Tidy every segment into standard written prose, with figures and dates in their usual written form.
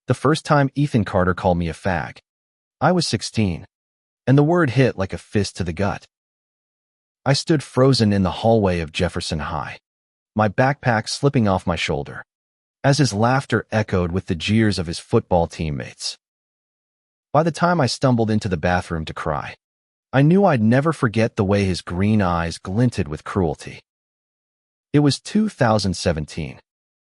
The first time Ethan Carter called me a fag, I was 16, and the word hit like a fist to the gut. I stood frozen in the hallway of Jefferson High, my backpack slipping off my shoulder, as his laughter echoed with the jeers of his football teammates. By the time I stumbled into the bathroom to cry, I knew I'd never forget the way his green eyes glinted with cruelty. It was 2017,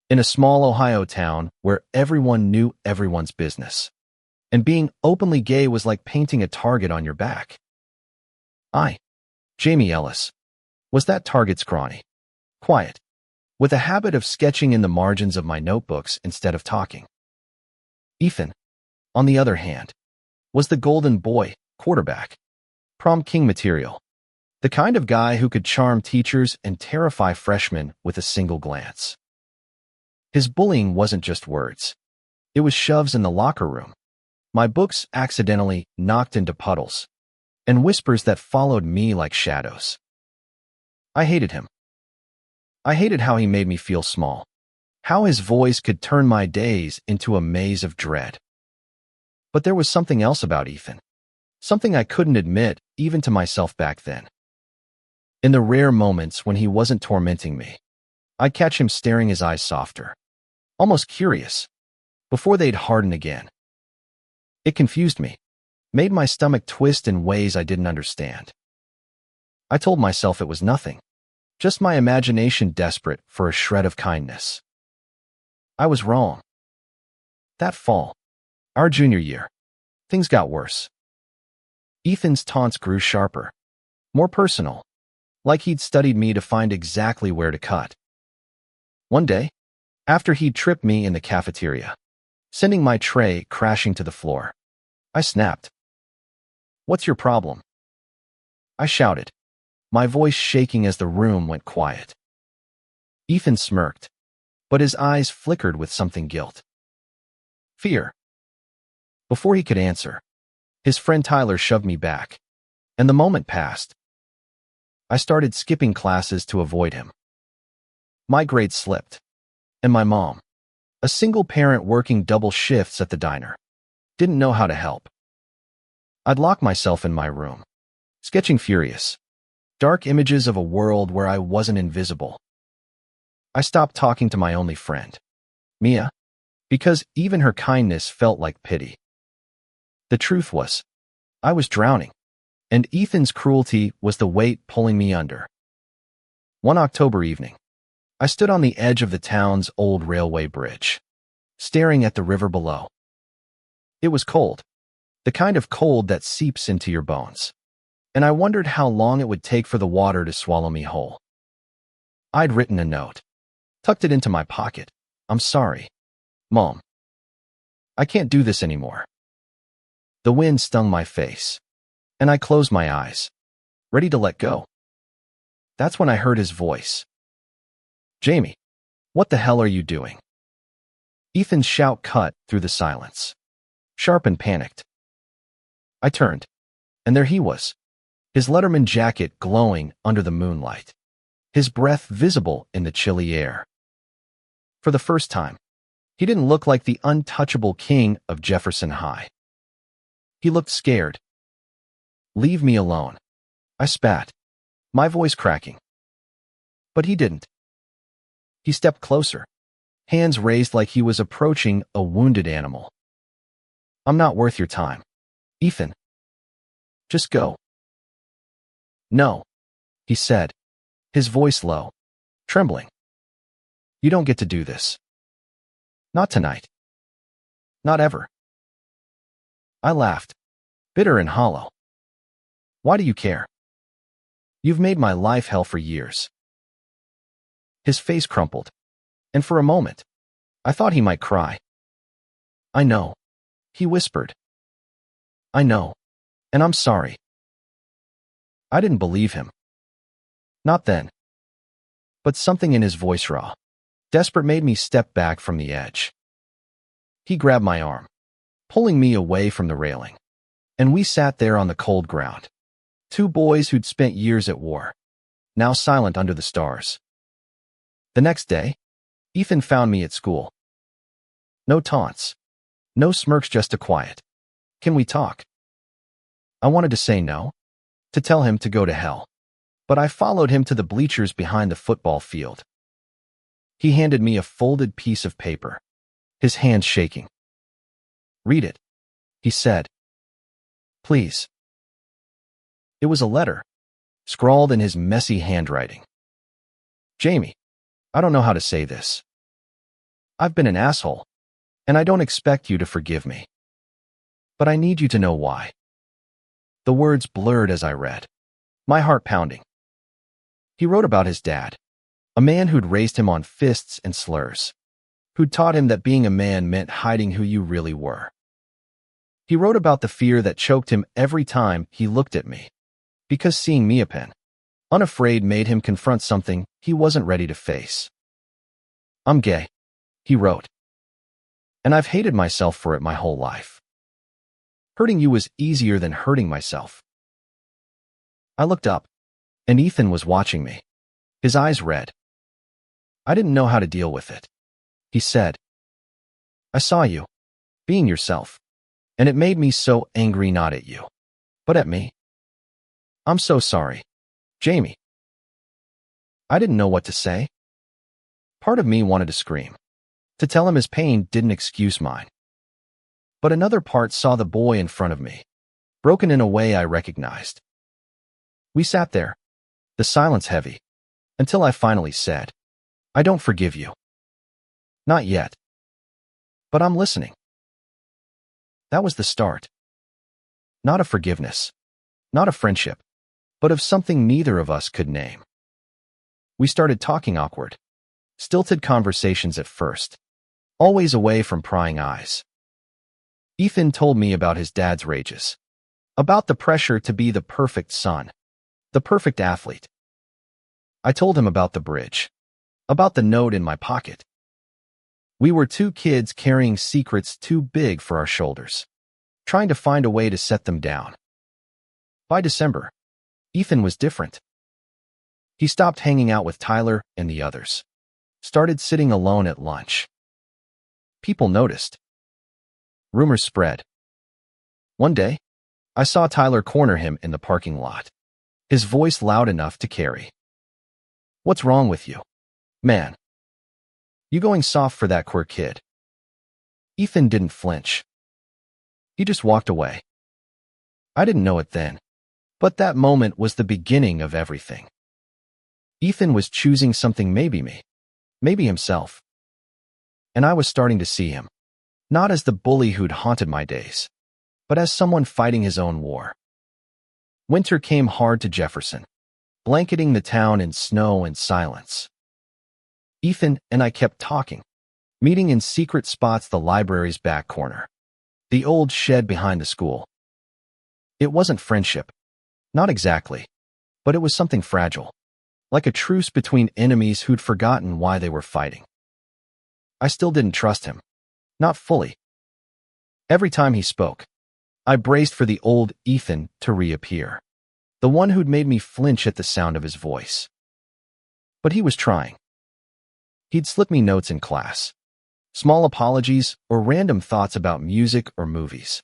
in a small Ohio town where everyone knew everyone's business, and being openly gay was like painting a target on your back. I, Jamie Ellis, was that target, scrawny, quiet, with a habit of sketching in the margins of my notebooks instead of talking. Ethan, on the other hand, was the golden boy, quarterback, prom king material, the kind of guy who could charm teachers and terrify freshmen with a single glance. His bullying wasn't just words. It was shoves in the locker room, my books accidentally knocked into puddles, and whispers that followed me like shadows. I hated him. I hated how he made me feel small, how his voice could turn my days into a maze of dread. But there was something else about Ethan, something I couldn't admit even to myself back then. In the rare moments when he wasn't tormenting me, I'd catch him staring his eyes softer, almost curious, before they'd harden again. It confused me, made my stomach twist in ways I didn't understand. I told myself it was nothing, just my imagination desperate for a shred of kindness. I was wrong. That fall, our junior year, things got worse. Ethan's taunts grew sharper, more personal, like he'd studied me to find exactly where to cut. One day, after he'd tripped me in the cafeteria, sending my tray crashing to the floor, I snapped. "What's your problem?" I shouted, my voice shaking as the room went quiet. Ethan smirked, but his eyes flickered with something guilt. Fear. Before he could answer, his friend Tyler shoved me back, and the moment passed. I started skipping classes to avoid him. My grades slipped, and my mom, a single parent working double shifts at the diner, didn't know how to help. I'd lock myself in my room, sketching furious, dark images of a world where I wasn't invisible. I stopped talking to my only friend, Mia, because even her kindness felt like pity. The truth was, I was drowning, and Ethan's cruelty was the weight pulling me under. One October evening, I stood on the edge of the town's old railway bridge, staring at the river below. It was cold, the kind of cold that seeps into your bones, and I wondered how long it would take for the water to swallow me whole. I'd written a note, tucked it into my pocket. "I'm sorry, Mom. I can't do this anymore." The wind stung my face, and I closed my eyes, ready to let go. That's when I heard his voice. "Jamie, what the hell are you doing?" Ethan's shout cut through the silence, sharp and panicked. I turned, and there he was, his Letterman jacket glowing under the moonlight, his breath visible in the chilly air. For the first time, he didn't look like the untouchable king of Jefferson High. He looked scared. "Leave me alone," I spat, my voice cracking. But he didn't. He stepped closer, hands raised like he was approaching a wounded animal. "I'm not worth your time, Ethan. Just go." "No," he said, his voice low, trembling. "You don't get to do this. Not tonight. Not ever." I laughed, bitter and hollow. "Why do you care? You've made my life hell for years." His face crumpled, and for a moment, I thought he might cry. "I know," he whispered. "I know, and I'm sorry." I didn't believe him. Not then. But something in his voice, raw, desperate, made me step back from the edge. He grabbed my arm, pulling me away from the railing, and we sat there on the cold ground, two boys who'd spent years at war, now silent under the stars. The next day, Ethan found me at school. No taunts, No smirks, just a quiet. Can we talk? I wanted to say no, to tell him to go to hell. But I followed him to the bleachers behind the football field. He handed me a folded piece of paper, his hands shaking. Read it, he said. Please. It was a letter, scrawled in his messy handwriting. Jamie, I don't know how to say this. I've been an asshole, and I don't expect you to forgive me. But I need you to know why. The words blurred as I read, my heart pounding. He wrote about his dad, a man who'd raised him on fists and slurs, who'd taught him that being a man meant hiding who you really were. He wrote about the fear that choked him every time he looked at me, because seeing me unafraid made him confront something he wasn't ready to face. I'm gay, he wrote, and I've hated myself for it my whole life. Hurting you was easier than hurting myself. I looked up, and Ethan was watching me, his eyes red. I didn't know how to deal with it. He said, I saw you, being yourself, and it made me so angry, not at you, but at me. I'm so sorry, Jamie. I didn't know what to say. Part of me wanted to scream, to tell him his pain didn't excuse mine. But another part saw the boy in front of me, broken in a way I recognized. We sat there, the silence heavy, until I finally said, I don't forgive you. Not yet. But I'm listening. That was the start. Not of forgiveness, not of friendship, but of something neither of us could name. We started talking awkward, stilted conversations at first, always away from prying eyes. Ethan told me about his dad's rages, about the pressure to be the perfect son, the perfect athlete. I told him about the bridge, about the note in my pocket. We were two kids carrying secrets too big for our shoulders, trying to find a way to set them down. By December, Ethan was different. He stopped hanging out with Tyler and the others, started sitting alone at lunch. People noticed. Rumors spread. One day, I saw Tyler corner him in the parking lot, his voice loud enough to carry. What's wrong with you, man? You going soft for that queer kid? Ethan didn't flinch. He just walked away. I didn't know it then, but that moment was the beginning of everything. Ethan was choosing something, maybe me, maybe himself. And I was starting to see him, not as the bully who'd haunted my days, but as someone fighting his own war. Winter came hard to Jefferson, blanketing the town in snow and silence. Ethan and I kept talking, meeting in secret spots, the library's back corner, the old shed behind the school. It wasn't friendship, not exactly, but it was something fragile, like a truce between enemies who'd forgotten why they were fighting. I still didn't trust him, not fully. Every time he spoke, I braced for the old Ethan to reappear, the one who'd made me flinch at the sound of his voice. But he was trying. He'd slip me notes in class, small apologies or random thoughts about music or movies,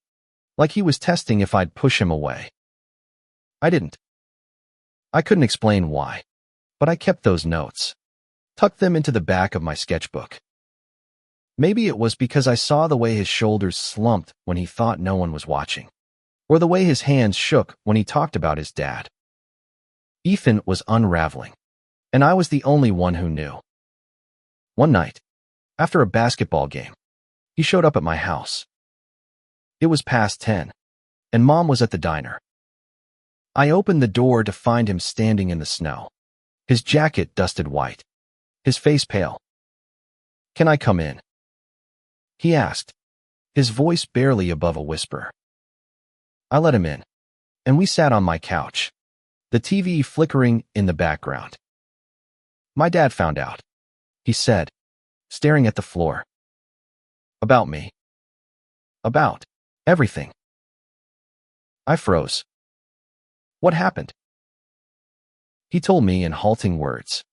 like he was testing if I'd push him away. I didn't. I couldn't explain why, but I kept those notes, tucked them into the back of my sketchbook. Maybe it was because I saw the way his shoulders slumped when he thought no one was watching, or the way his hands shook when he talked about his dad. Ethan was unraveling, and I was the only one who knew. One night, after a basketball game, he showed up at my house. It was past 10, and Mom was at the diner. I opened the door to find him standing in the snow, his jacket dusted white, his face pale. "Can I come in?" he asked, his voice barely above a whisper. I let him in, and we sat on my couch, the TV flickering in the background. "My dad found out," he said, staring at the floor. "About me. About everything." I froze. What happened? He told me in halting words.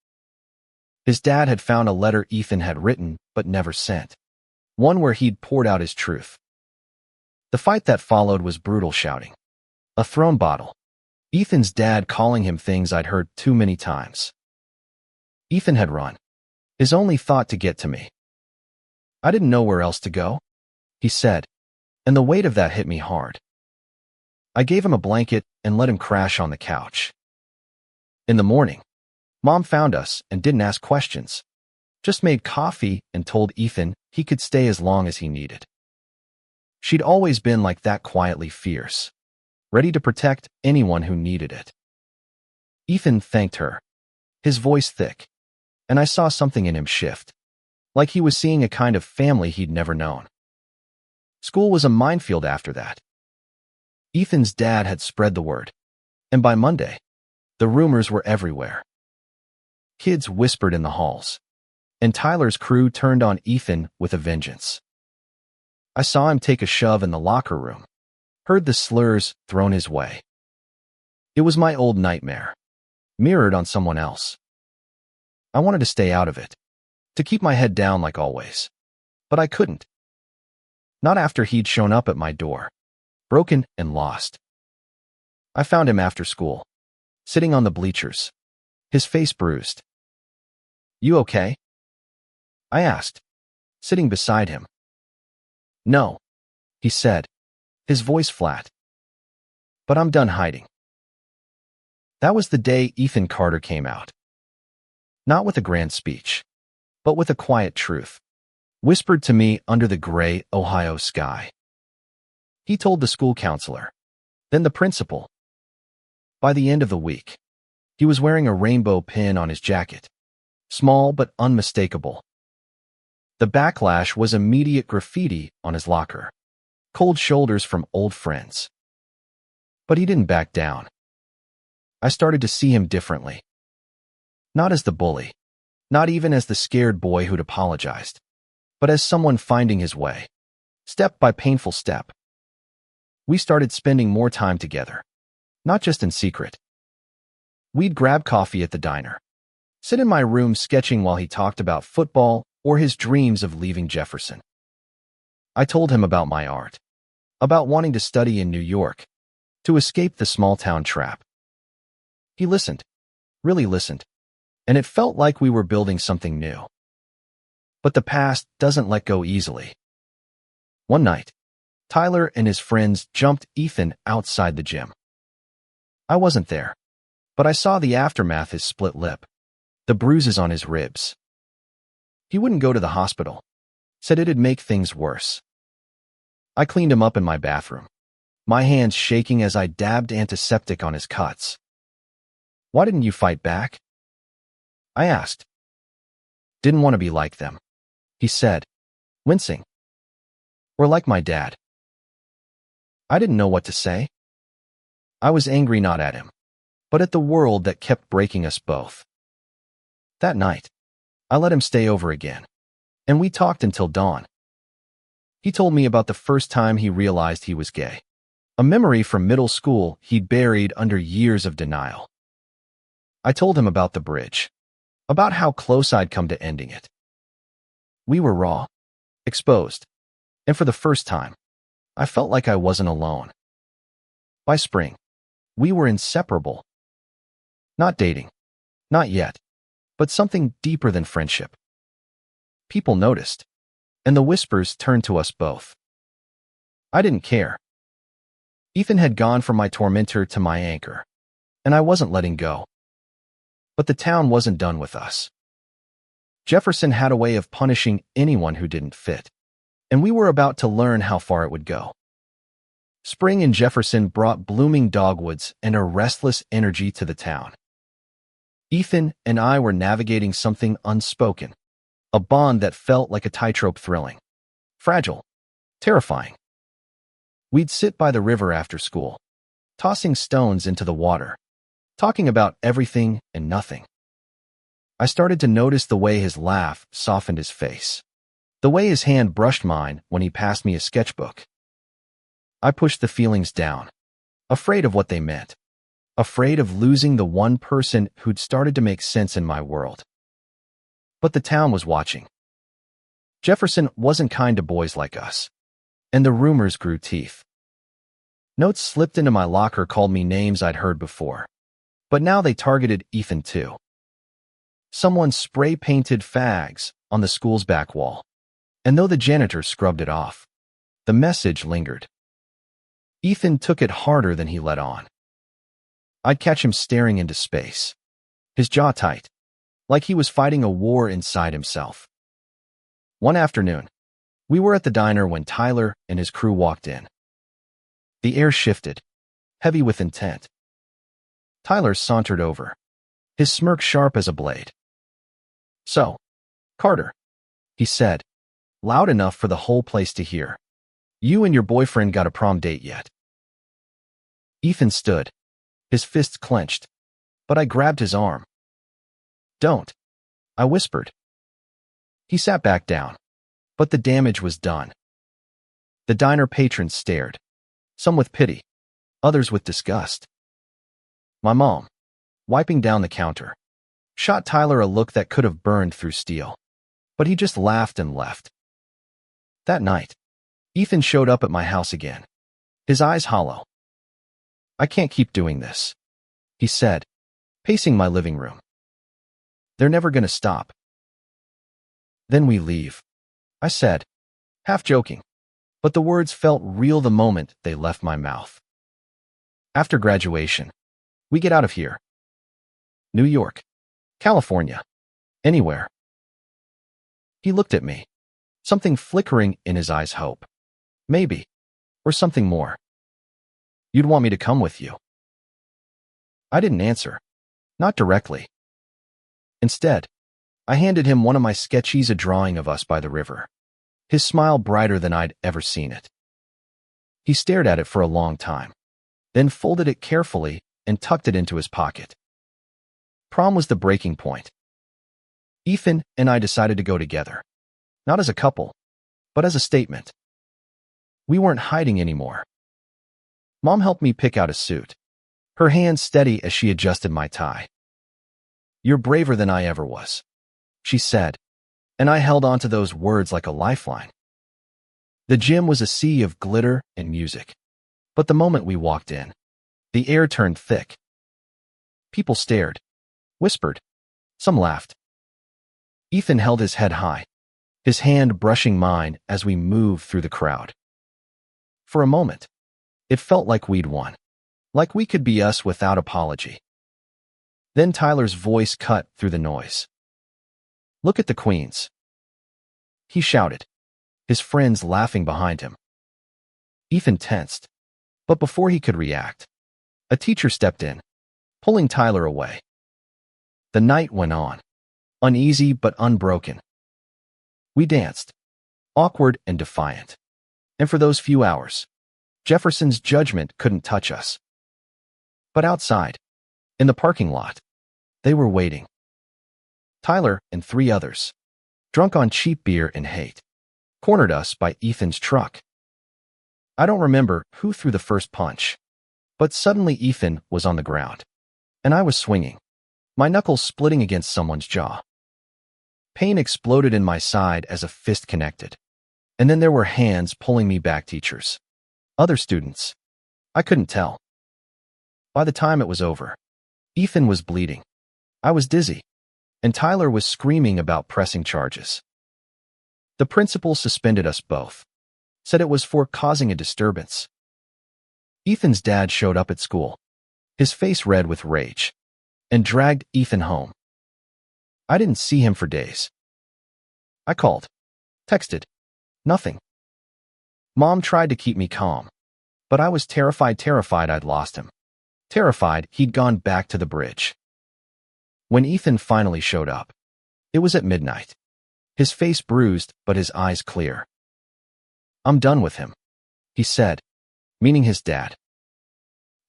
His dad had found a letter Ethan had written but never sent, one where he'd poured out his truth, The fight that followed was brutal shouting. A thrown bottle. Ethan's dad calling him things I'd heard too many times. Ethan had run. His only thought to get to me. I didn't know where else to go, he said, and the weight of that hit me hard. I gave him a blanket and let him crash on the couch. In the morning, Mom found us and didn't ask questions. Just made coffee and told Ethan he could stay as long as he needed. She'd always been like that, quietly fierce, ready to protect anyone who needed it. Ethan thanked her, his voice thick, and I saw something in him shift, like he was seeing a kind of family he'd never known. School was a minefield after that. Ethan's dad had spread the word, and by Monday, the rumors were everywhere. Kids whispered in the halls, and Tyler's crew turned on Ethan with a vengeance. I saw him take a shove in the locker room, heard the slurs thrown his way. It was my old nightmare, mirrored on someone else. I wanted to stay out of it, to keep my head down like always, but I couldn't. Not after he'd shown up at my door, broken and lost. I found him after school, sitting on the bleachers, his face bruised. "You okay?" I asked, sitting beside him. "No," he said, his voice flat. "But I'm done hiding." That was the day Ethan Carter came out. Not with a grand speech, but with a quiet truth, whispered to me under the gray Ohio sky. He told the school counselor, then the principal. By the end of the week, he was wearing a rainbow pin on his jacket, small but unmistakable. The backlash was immediate: graffiti on his locker, cold shoulders from old friends. But he didn't back down. I started to see him differently. Not as the bully, not even as the scared boy who'd apologized, but as someone finding his way, step by painful step. We started spending more time together, not just in secret. We'd grab coffee at the diner, sit in my room sketching while he talked about football or his dreams of leaving Jefferson. I told him about my art, about wanting to study in New York, to escape the small-town trap. He listened, really listened, and it felt like we were building something new. But the past doesn't let go easily. One night, Tyler and his friends jumped Ethan outside the gym. I wasn't there, but I saw the aftermath: his split lip, the bruises on his ribs. He wouldn't go to the hospital, said it'd make things worse. I cleaned him up in my bathroom, my hands shaking as I dabbed antiseptic on his cuts. "Why didn't you fight back?" I asked. "Didn't want to be like them," he said, wincing. "Or like my dad." I didn't know what to say. I was angry not at him, but at the world that kept breaking us both. That night, I let him stay over again, and we talked until dawn. He told me about the first time he realized he was gay, a memory from middle school he'd buried under years of denial. I told him about the bridge, about how close I'd come to ending it. We were raw, exposed, and for the first time, I felt like I wasn't alone. By spring, we were inseparable. Not dating, not yet, but something deeper than friendship. People noticed, and the whispers turned to us both. I didn't care. Ethan had gone from my tormentor to my anchor, and I wasn't letting go. But the town wasn't done with us. Jefferson had a way of punishing anyone who didn't fit, and we were about to learn how far it would go. Spring in Jefferson brought blooming dogwoods and a restless energy to the town. Ethan and I were navigating something unspoken, a bond that felt like a tightrope, thrilling, fragile, terrifying. We'd sit by the river after school, tossing stones into the water, talking about everything and nothing. I started to notice the way his laugh softened his face, the way his hand brushed mine when he passed me a sketchbook. I pushed the feelings down, afraid of what they meant, afraid of losing the one person who'd started to make sense in my world. But the town was watching. Jefferson wasn't kind to boys like us. and the rumors grew teeth. Notes slipped into my locker called me names I'd heard before, but now they targeted Ethan too. Someone spray-painted fags on the school's back wall, and though the janitor scrubbed it off, the message lingered. Ethan took it harder than he let on. I'd catch him staring into space, his jaw tight, like he was fighting a war inside himself. One afternoon, we were at the diner when Tyler and his crew walked in. The air shifted, heavy with intent. Tyler sauntered over, his smirk sharp as a blade. "So, Carter," he said, loud enough for the whole place to hear, "you and your boyfriend got a prom date yet?" Ethan stood, his fists clenched, but I grabbed his arm. "Don't," I whispered. He sat back down, but the damage was done. The diner patrons stared, some with pity, others with disgust. My mom, wiping down the counter, shot Tyler a look that could have burned through steel, but he just laughed and left. That night, Ethan showed up at my house again, his eyes hollow. "I can't keep doing this," he said, pacing my living room. "They're never going to stop." "Then we leave," I said, half joking, but the words felt real the moment they left my mouth. "After graduation, we get out of here. New York, California, anywhere." He looked at me, something flickering in his eyes. Hope. Maybe. Or something more. "You'd want me to come with you?" I didn't answer. Not directly. Instead, I handed him one of my sketches, a drawing of us by the river, his smile brighter than I'd ever seen it. He stared at it for a long time, then folded it carefully and tucked it into his pocket. Prom was the breaking point. Ethan and I decided to go together, not as a couple, but as a statement. We weren't hiding anymore. Mom helped me pick out a suit, her hand steady as she adjusted my tie. "You're braver than I ever was," she said, and I held on to those words like a lifeline. The gym was a sea of glitter and music, but the moment we walked in, the air turned thick. People stared, whispered, some laughed. Ethan held his head high, his hand brushing mine as we moved through the crowd. For a moment, it felt like we'd won, like we could be us without apology. Then Tyler's voice cut through the noise. "Look at the queens," he shouted, his friends laughing behind him. Ethan tensed, but before he could react, a teacher stepped in, pulling Tyler away. The night went on, uneasy but unbroken. We danced, awkward and defiant, and for those few hours, Jefferson's judgment couldn't touch us. But outside, in the parking lot, they were waiting. Tyler and 3 others, drunk on cheap beer and hate, cornered us by Ethan's truck. I don't remember who threw the first punch, but suddenly Ethan was on the ground, and I was swinging, my knuckles splitting against someone's jaw. Pain exploded in my side as a fist connected, and then there were hands pulling me back. Teachers, other students. I couldn't tell. By the time it was over, Ethan was bleeding. I was dizzy, and Tyler was screaming about pressing charges. The principal suspended us both, said it was for causing a disturbance. Ethan's dad showed up at school, his face red with rage, and dragged Ethan home. I didn't see him for days. I called, texted, nothing. Mom tried to keep me calm, but I was terrified I'd lost him, terrified he'd gone back to the bridge. When Ethan finally showed up, it was at midnight, his face bruised but his eyes clear. "I'm done with him," he said, meaning his dad.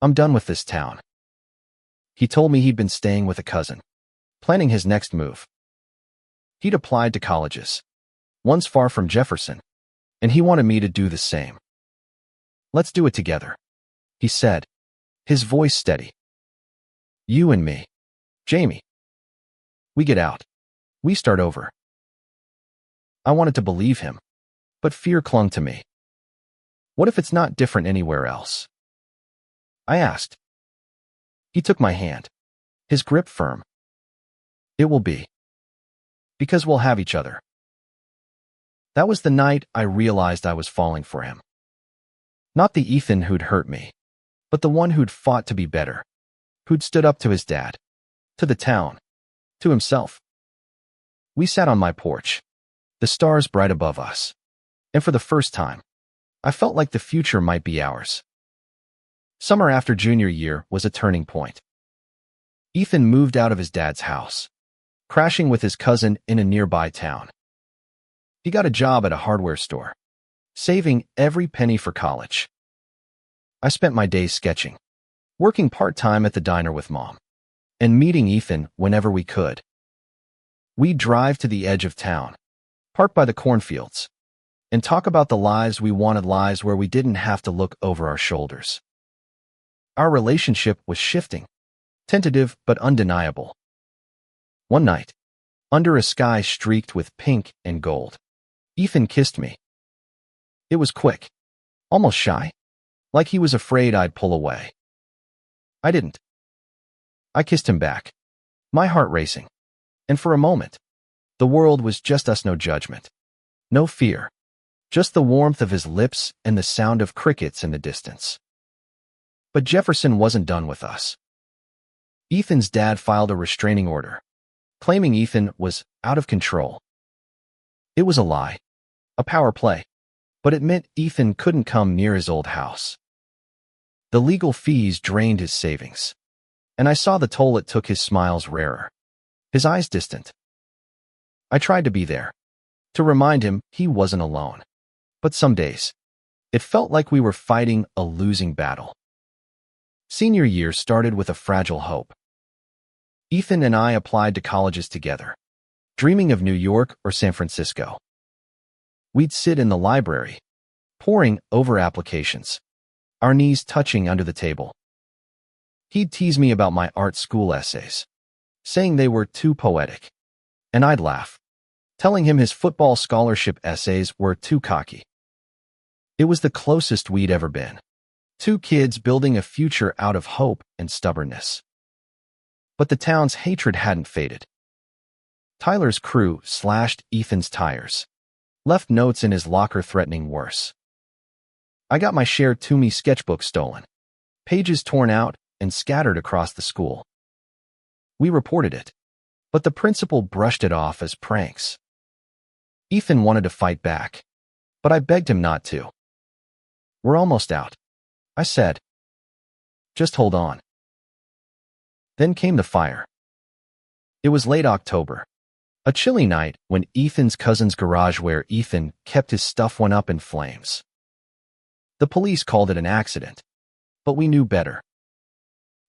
"I'm done with this town." He told me he'd been staying with a cousin, planning his next move. He'd applied to colleges, one's far from Jefferson, and he wanted me to do the same. "Let's do it together," he said, his voice steady. "You and me, Jamie. We get out. We start over." I wanted to believe him, but fear clung to me. What if it's not different anywhere else? I asked. He took my hand, his grip firm. It will be. Because we'll have each other. That was the night I realized I was falling for him. Not the Ethan who'd hurt me, but the one who'd fought to be better, who'd stood up to his dad, to the town, to himself. We sat on my porch, the stars bright above us, and for the first time, I felt like the future might be ours. Summer after junior year was a turning point. Ethan moved out of his dad's house, crashing with his cousin in a nearby town. He got a job at a hardware store, saving every penny for college. I spent my days sketching, working part-time at the diner with Mom, and meeting Ethan whenever we could. We'd drive to the edge of town, park by the cornfields, and talk about the lives we wanted, lives where we didn't have to look over our shoulders. Our relationship was shifting, tentative but undeniable. One night, under a sky streaked with pink and gold, Ethan kissed me. It was quick, almost shy, like he was afraid I'd pull away. I didn't. I kissed him back, my heart racing, and for a moment, the world was just us, no judgment, no fear, just the warmth of his lips and the sound of crickets in the distance. But Jefferson wasn't done with us. Ethan's dad filed a restraining order, claiming Ethan was out of control. It was a lie, a power play, but it meant Ethan couldn't come near his old house. The legal fees drained his savings, and I saw the toll it took. His smiles rarer, his eyes distant. I tried to be there, to remind him he wasn't alone. But some days, it felt like we were fighting a losing battle. Senior year started with a fragile hope. Ethan and I applied to colleges together, dreaming of New York or San Francisco. We'd sit in the library, poring over applications, our knees touching under the table. He'd tease me about my art school essays, saying they were too poetic, and I'd laugh, telling him his football scholarship essays were too cocky. It was the closest we'd ever been, two kids building a future out of hope and stubbornness. But the town's hatred hadn't faded. Tyler's crew slashed Ethan's tires, left notes in his locker threatening worse. I got my share Toomey sketchbook stolen, pages torn out and scattered across the school. We reported it, but the principal brushed it off as pranks. Ethan wanted to fight back, but I begged him not to. We're almost out, I said. Just hold on. Then came the fire. It was late October, a chilly night when Ethan's cousin's garage where Ethan kept his stuff went up in flames. The police called it an accident, but we knew better.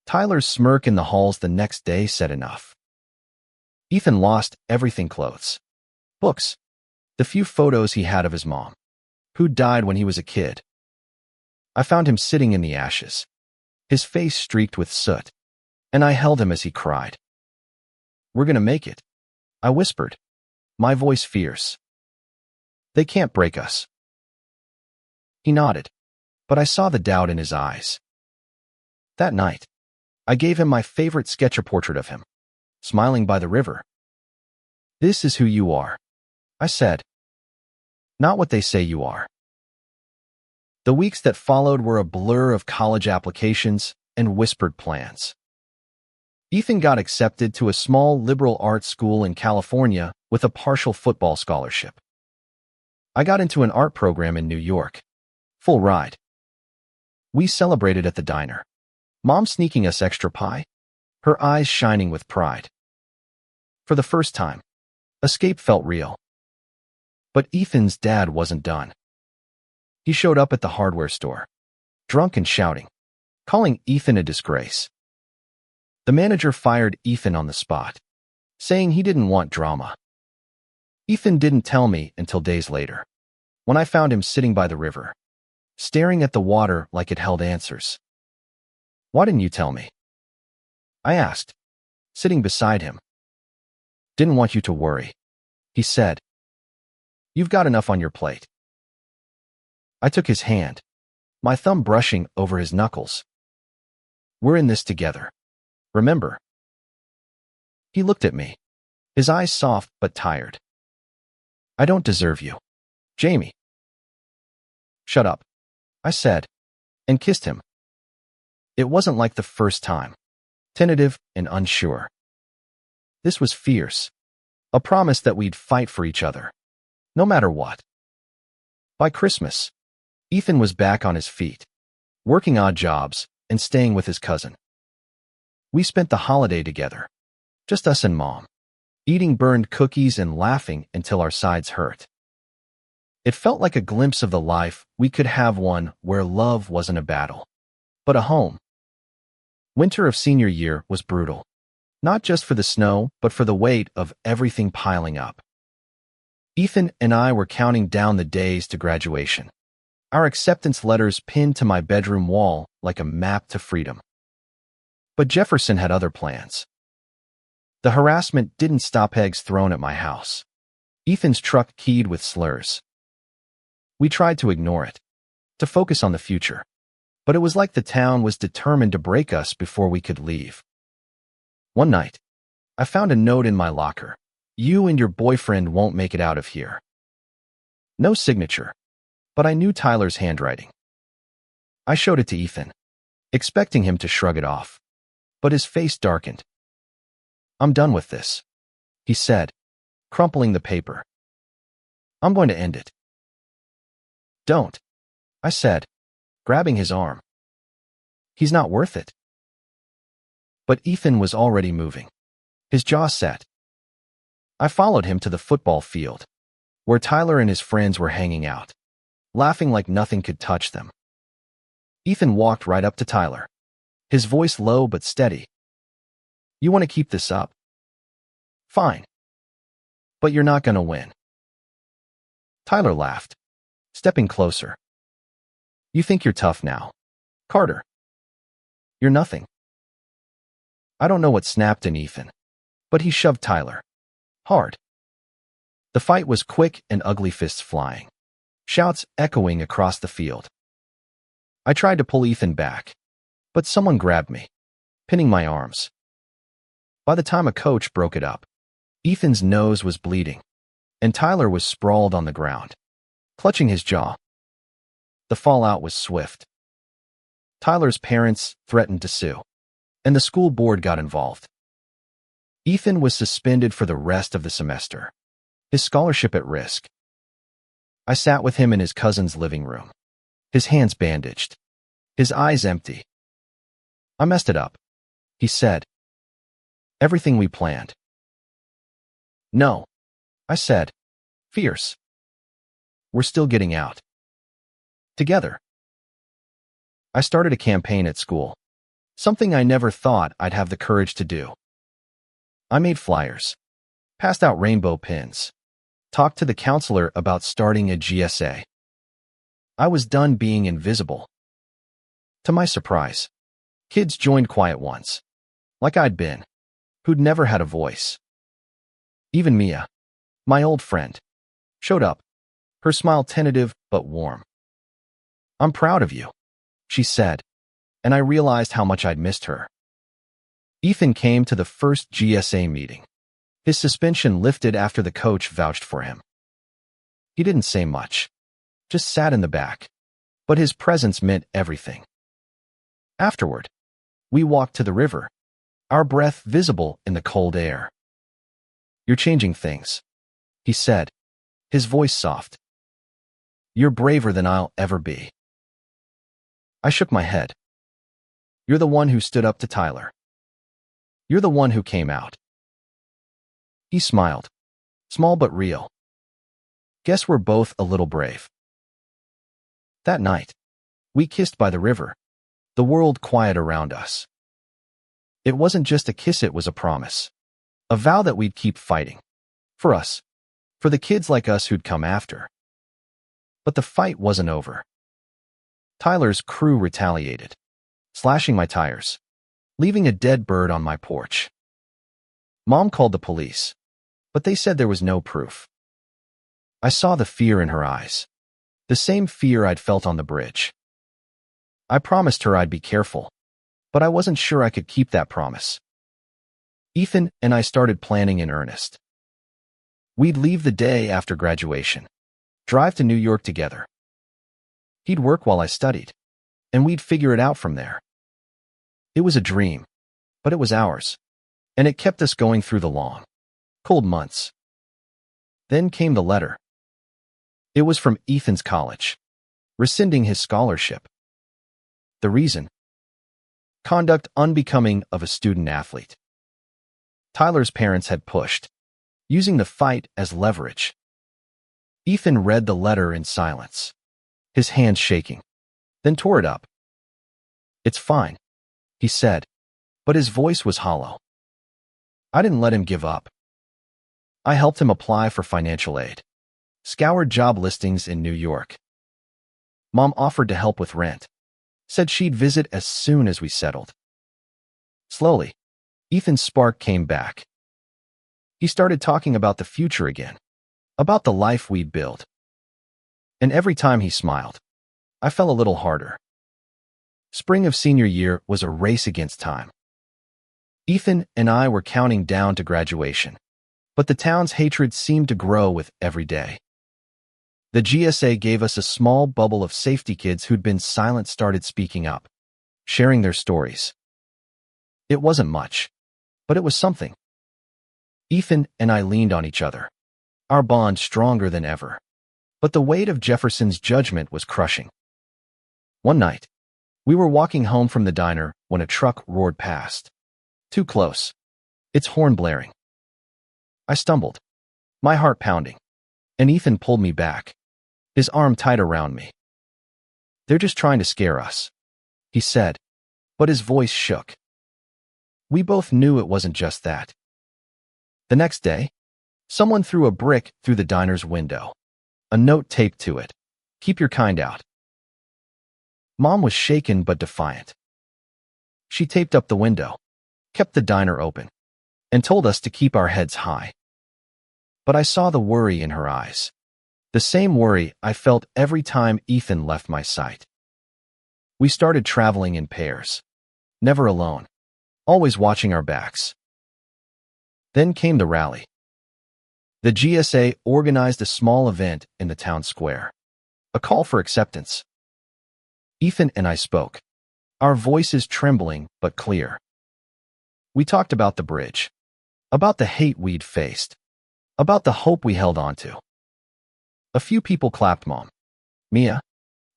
Tyler's smirk in the halls the next day said enough. Ethan lost everything: clothes, books, the few photos he had of his mom, who died when he was a kid. I found him sitting in the ashes, his face streaked with soot, and I held him as he cried. "We're gonna make it," I whispered, my voice fierce. "They can't break us." He nodded, but I saw the doubt in his eyes. That night, I gave him my favorite sketch portrait of him, smiling by the river. "This is who you are," I said. "Not what they say you are." The weeks that followed were a blur of college applications and whispered plans. Ethan got accepted to a small liberal arts school in California with a partial football scholarship. I got into an art program in New York. Full ride. We celebrated at the diner, Mom sneaking us extra pie, her eyes shining with pride. For the first time, escape felt real. But Ethan's dad wasn't done. He showed up at the hardware store, drunk and shouting, calling Ethan a disgrace. The manager fired Ethan on the spot, saying he didn't want drama. Ethan didn't tell me until days later, when I found him sitting by the river, staring at the water like it held answers. "Why didn't you tell me?" I asked, sitting beside him. "Didn't want you to worry," he said. "You've got enough on your plate." I took his hand, my thumb brushing over his knuckles. We're in this together. Remember? He looked at me, his eyes soft but tired. I don't deserve you, Jamie. Shut up, I said, and kissed him. It wasn't like the first time, tentative and unsure. This was fierce, a promise that we'd fight for each other, no matter what. By Christmas, Ethan was back on his feet, working odd jobs and staying with his cousin. We spent the holiday together, just us and Mom, eating burned cookies and laughing until our sides hurt. It felt like a glimpse of the life we could have, one where love wasn't a battle, but a home. Winter of senior year was brutal, not just for the snow, but for the weight of everything piling up. Ethan and I were counting down the days to graduation, our acceptance letters pinned to my bedroom wall like a map to freedom. But Jefferson had other plans. The harassment didn't stop, eggs thrown at my house. Ethan's truck keyed with slurs. We tried to ignore it, to focus on the future, but it was like the town was determined to break us before we could leave. One night, I found a note in my locker. You and your boyfriend won't make it out of here. No signature, but I knew Tyler's handwriting. I showed it to Ethan, expecting him to shrug it off, but his face darkened. I'm done with this, he said, crumpling the paper. I'm going to end it. Don't, I said, grabbing his arm. He's not worth it. But Ethan was already moving, his jaw set. I followed him to the football field, where Tyler and his friends were hanging out, laughing like nothing could touch them. Ethan walked right up to Tyler, his voice low but steady. You want to keep this up? Fine. But you're not going to win. Tyler laughed, stepping closer. You think you're tough now, Carter? You're nothing. I don't know what snapped in Ethan, but he shoved Tyler. Hard. The fight was quick and ugly, fists flying, shouts echoing across the field. I tried to pull Ethan back, but someone grabbed me, pinning my arms. By the time a coach broke it up, Ethan's nose was bleeding, and Tyler was sprawled on the ground, clutching his jaw. The fallout was swift. Tyler's parents threatened to sue, and the school board got involved. Ethan was suspended for the rest of the semester, his scholarship at risk. I sat with him in his cousin's living room, his hands bandaged, his eyes empty. I messed it up, he said. Everything we planned. No, I said, fierce. We're still getting out. Together. I started a campaign at school, something I never thought I'd have the courage to do. I made flyers, passed out rainbow pins, talked to the counselor about starting a GSA. I was done being invisible. To my surprise, kids joined quiet ones, like I'd been, who'd never had a voice. Even Mia, my old friend, showed up, her smile tentative but warm. I'm proud of you, she said, and I realized how much I'd missed her. Ethan came to the first GSA meeting, his suspension lifted after the coach vouched for him. He didn't say much, just sat in the back, but his presence meant everything. Afterward, we walked to the river, our breath visible in the cold air. You're changing things, he said, his voice soft. You're braver than I'll ever be. I shook my head. You're the one who stood up to Tyler. You're the one who came out. He smiled, small but real. Guess we're both a little brave. That night, we kissed by the river, the world quiet around us. It wasn't just a kiss, it was a promise, a vow that we'd keep fighting. For us, for the kids like us who'd come after. But the fight wasn't over. Tyler's crew retaliated, slashing my tires, leaving a dead bird on my porch. Mom called the police, but they said there was no proof. I saw the fear in her eyes, the same fear I'd felt on the bridge. I promised her I'd be careful, but I wasn't sure I could keep that promise. Ethan and I started planning in earnest. We'd leave the day after graduation, drive to New York together. He'd work while I studied, and we'd figure it out from there. It was a dream, but it was ours, and it kept us going through the long, cold months. Then came the letter. It was from Ethan's college, rescinding his scholarship. The reason? Conduct unbecoming of a student-athlete. Tyler's parents had pushed, using the fight as leverage. Ethan read the letter in silence, his hands shaking, then tore it up. "It's fine," he said, but his voice was hollow. I didn't let him give up. I helped him apply for financial aid, scoured job listings in New York. Mom offered to help with rent, said she'd visit as soon as we settled. Slowly, Ethan's spark came back. He started talking about the future again, about the life we'd build. And every time he smiled, I fell a little harder. Spring of senior year was a race against time. Ethan and I were counting down to graduation, but the town's hatred seemed to grow with every day. The GSA gave us a small bubble of safety kids who'd been silent started speaking up, sharing their stories. It wasn't much, but it was something. Ethan and I leaned on each other, our bond stronger than ever. But the weight of Jefferson's judgment was crushing. One night, we were walking home from the diner when a truck roared past. Too close, its horn blaring. I stumbled, my heart pounding, and Ethan pulled me back, his arm tight around me. "They're just trying to scare us," he said, but his voice shook. We both knew it wasn't just that. The next day, someone threw a brick through the diner's window, a note taped to it, "Keep your kind out." Mom was shaken but defiant. She taped up the window, kept the diner open, and told us to keep our heads high. But I saw the worry in her eyes, the same worry I felt every time Ethan left my sight. We started traveling in pairs, never alone, always watching our backs. Then came the rally. The GSA organized a small event in the town square, a call for acceptance. Ethan and I spoke, our voices trembling but clear. We talked about the bridge, about the hate we'd faced, about the hope we held on to. A few people clapped Mom, Mia,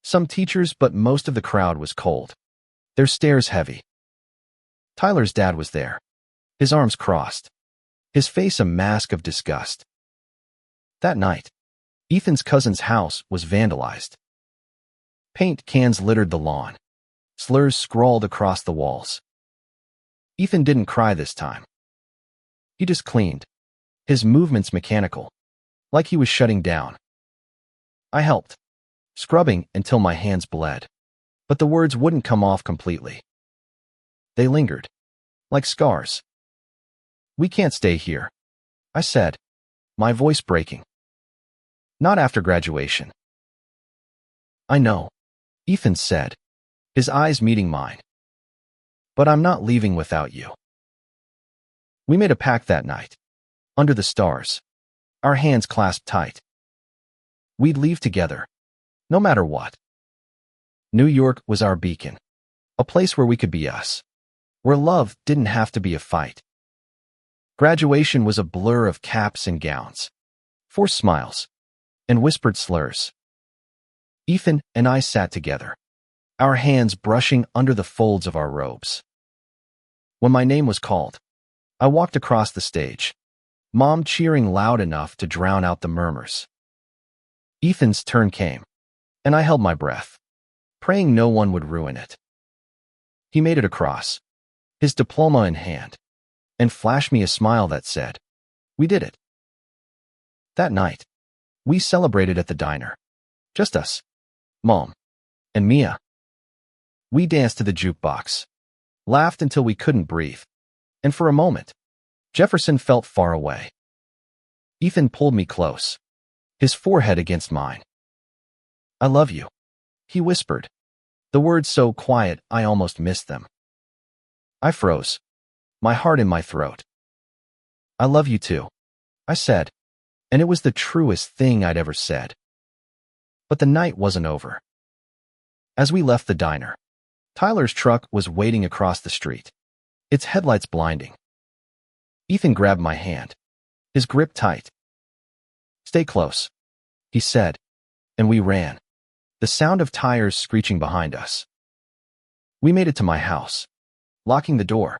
some teachers, but most of the crowd was cold, their stares heavy. Tyler's dad was there, his arms crossed, his face a mask of disgust. That night, Ethan's cousin's house was vandalized. Paint cans littered the lawn, slurs scrawled across the walls. Ethan didn't cry this time. He just cleaned, his movements mechanical, like he was shutting down. I helped, scrubbing until my hands bled, but the words wouldn't come off completely. They lingered, like scars. "We can't stay here," I said, my voice breaking. "Not after graduation." "I know," Ethan said, his eyes meeting mine. "But I'm not leaving without you." We made a pact that night, under the stars, our hands clasped tight. We'd leave together, no matter what. New York was our beacon, a place where we could be us, where love didn't have to be a fight. Graduation was a blur of caps and gowns, forced smiles, and whispered slurs. Ethan and I sat together, our hands brushing under the folds of our robes. When my name was called, I walked across the stage, Mom cheering loud enough to drown out the murmurs. Ethan's turn came, and I held my breath, praying no one would ruin it. He made it across, his diploma in hand, and flashed me a smile that said, "We did it." That night, we celebrated at the diner. Just us, Mom, and Mia. We danced to the jukebox, laughed until we couldn't breathe, and for a moment, Jefferson felt far away. Ethan pulled me close, his forehead against mine. "I love you," he whispered, The words so quiet I almost missed them. I froze, my heart in my throat. I love you too, I said, and it was the truest thing I'd ever said. But the night wasn't over. As we left the diner, Tyler's truck was waiting across the street, its headlights blinding. Ethan grabbed my hand, his grip tight. "Stay close," he said, and we ran, the sound of tires screeching behind us. We made it to my house, locking the door,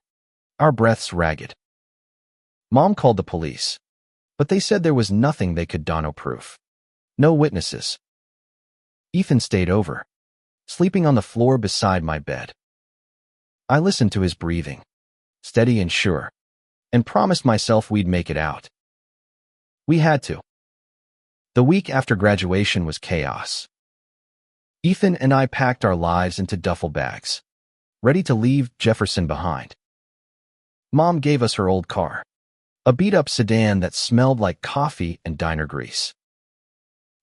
our breaths ragged. Mom called the police, but they said there was nothing they could do, no proof, no witnesses. Ethan stayed over, sleeping on the floor beside my bed. I listened to his breathing, steady and sure, and promised myself we'd make it out. We had to. The week after graduation was chaos. Ethan and I packed our lives into duffel bags, ready to leave Jefferson behind. Mom gave us her old car, a beat-up sedan that smelled like coffee and diner grease.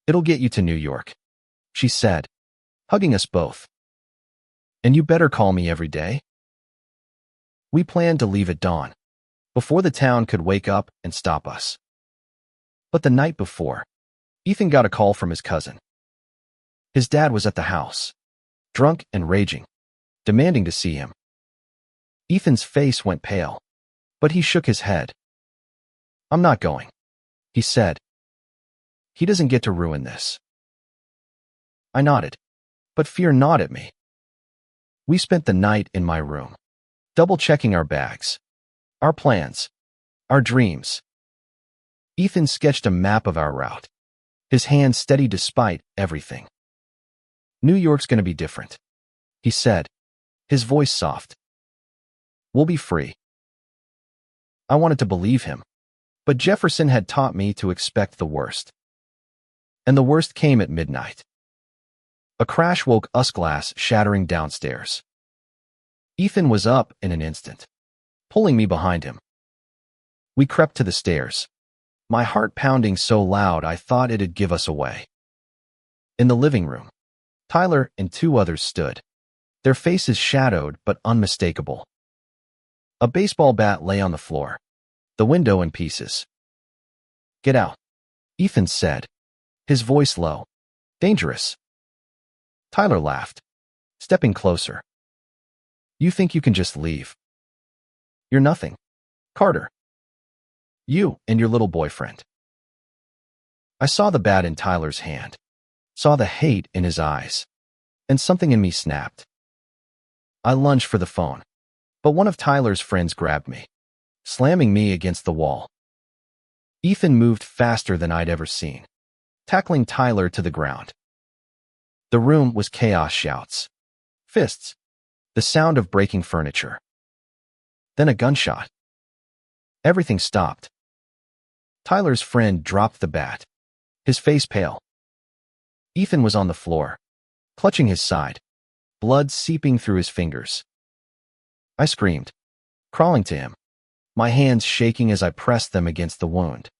"It'll get you to New York," she said, hugging us both. "And you better call me every day." We planned to leave at dawn, before the town could wake up and stop us. But the night before, Ethan got a call from his cousin. His dad was at the house, drunk and raging, demanding to see him. Ethan's face went pale, but he shook his head. "I'm not going," he said. "He doesn't get to ruin this." I nodded, but fear gnawed at me. We spent the night in my room, double-checking our bags, our plans, our dreams. Ethan sketched a map of our route, his hand steady despite everything. "New York's gonna be different," he said, his voice soft. "We'll be free." I wanted to believe him, but Jefferson had taught me to expect the worst. And the worst came at midnight. A crash woke us, glass shattering downstairs. Ethan was up in an instant, pulling me behind him. We crept to the stairs, my heart pounding so loud I thought it'd give us away. In the living room, Tyler and two others stood, their faces shadowed but unmistakable. A baseball bat lay on the floor, the window in pieces. "Get out," Ethan said, his voice low. "Dangerous." Tyler laughed, stepping closer. "You think you can just leave? You're nothing, Carter. You and your little boyfriend." I saw the bat in Tyler's hand, saw the hate in his eyes, and something in me snapped. I lunged for the phone, but one of Tyler's friends grabbed me, slamming me against the wall. Ethan moved faster than I'd ever seen, tackling Tyler to the ground. The room was chaos, shouts, fists, the sound of breaking furniture. Then a gunshot. Everything stopped. Tyler's friend dropped the bat, his face pale. Ethan was on the floor, clutching his side, blood seeping through his fingers. I screamed, crawling to him, my hands shaking as I pressed them against the wound.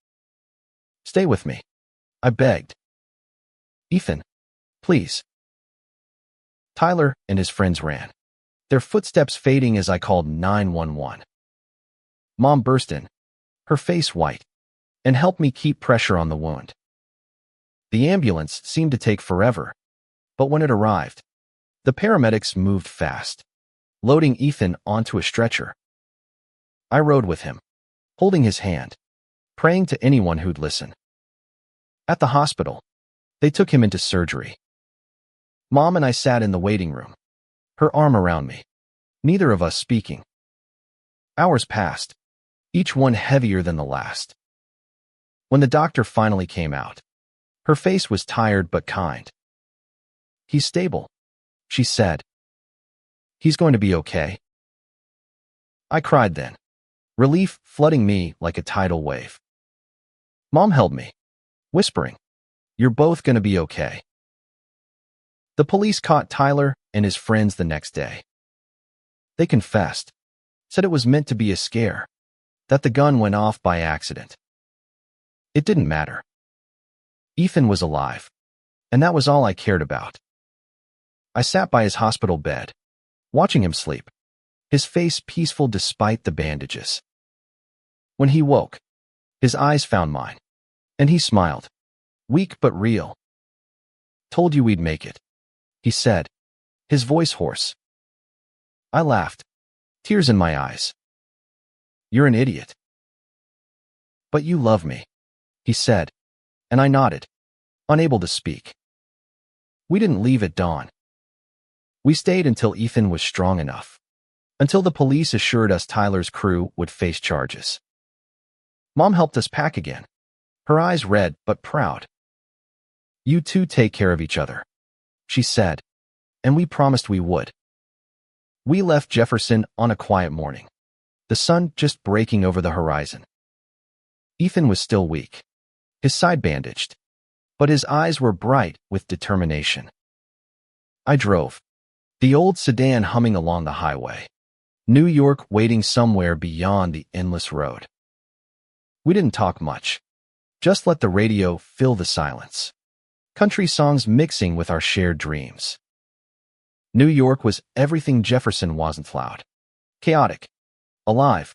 "Stay with me," I begged. "Ethan, please." Tyler and his friends ran, their footsteps fading as I called 911. Mom burst in, her face white, and helped me keep pressure on the wound. The ambulance seemed to take forever, but when it arrived, the paramedics moved fast, loading Ethan onto a stretcher. I rode with him, holding his hand, praying to anyone who'd listen. At the hospital, they took him into surgery. Mom and I sat in the waiting room, her arm around me, neither of us speaking. Hours passed, each one heavier than the last. When the doctor finally came out, her face was tired but kind. "He's stable," she said. "He's going to be okay." I cried then, relief flooding me like a tidal wave. Mom held me, whispering, "You're both going to be okay." The police caught Tyler and his friends the next day. They confessed, said it was meant to be a scare, that the gun went off by accident. It didn't matter. Ethan was alive, and that was all I cared about. I sat by his hospital bed, watching him sleep, his face peaceful despite the bandages. When he woke, his eyes found mine, and he smiled, weak but real. "Told you we'd make it," he said, his voice hoarse. I laughed, tears in my eyes. "You're an idiot." "But you love me," he said, and I nodded, unable to speak. We didn't leave at dawn. We stayed until Ethan was strong enough, until the police assured us Tyler's crew would face charges. Mom helped us pack again, her eyes red but proud. "You two take care of each other," she said, and we promised we would. We left Jefferson on a quiet morning, the sun just breaking over the horizon. Ethan was still weak, his side bandaged, but his eyes were bright with determination. I drove, the old sedan humming along the highway, New York waiting somewhere beyond the endless road. We didn't talk much, just let the radio fill the silence, country songs mixing with our shared dreams. New York was everything Jefferson wasn't. Loud, chaotic, alive.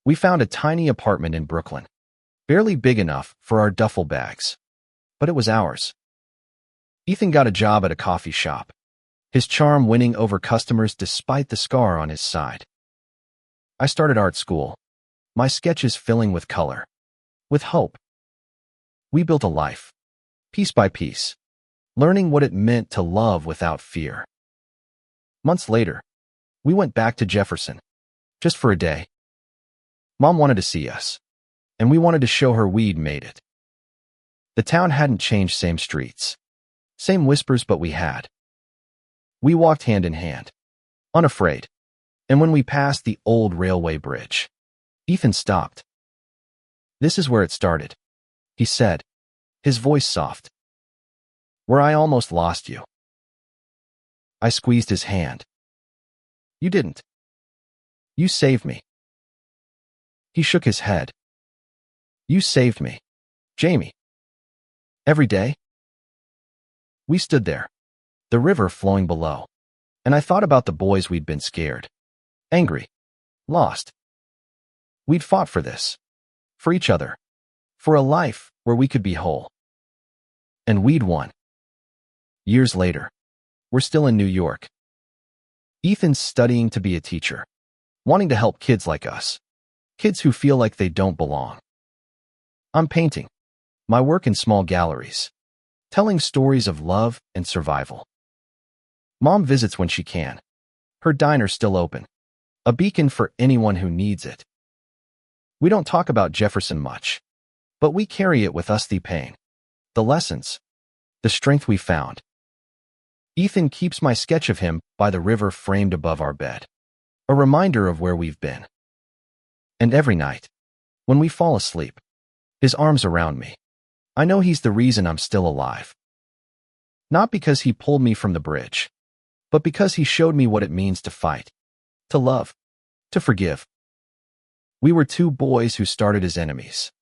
We found a tiny apartment in Brooklyn, barely big enough for our duffel bags, but it was ours. Ethan got a job at a coffee shop, his charm winning over customers despite the scar on his side. I started art school, my sketches filling with color, with hope. We built a life, piece by piece, learning what it meant to love without fear. Months later, we went back to Jefferson, just for a day. Mom wanted to see us, and we wanted to show her we'd made it. The town hadn't changed, same streets, same whispers, but we had. We walked hand in hand, unafraid, and when we passed the old railway bridge, Ethan stopped. "This is where it started," he said, his voice soft. "Where I almost lost you." I squeezed his hand. "You didn't. You saved me." He shook his head. "You saved me, Jamie." "Every day?" We stood there, the river flowing below, and I thought about the boys we'd been scared, angry, lost. We'd fought for this, for each other, for a life where we could be whole. And we'd won. Years later, we're still in New York. Ethan's studying to be a teacher, wanting to help kids like us, kids who feel like they don't belong. I'm painting, my work in small galleries, telling stories of love and survival. Mom visits when she can, her diner still open, a beacon for anyone who needs it. We don't talk about Jefferson much, but we carry it with us, the pain, the lessons, the strength we found. Ethan keeps my sketch of him by the river framed above our bed, a reminder of where we've been. And every night, when we fall asleep, his arms around me, I know he's the reason I'm still alive. Not because he pulled me from the bridge, but because he showed me what it means to fight, to love, to forgive. We were two boys who started as enemies,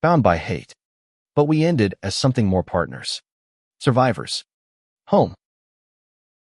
bound by hate, but we ended as something more, partners, survivors, home.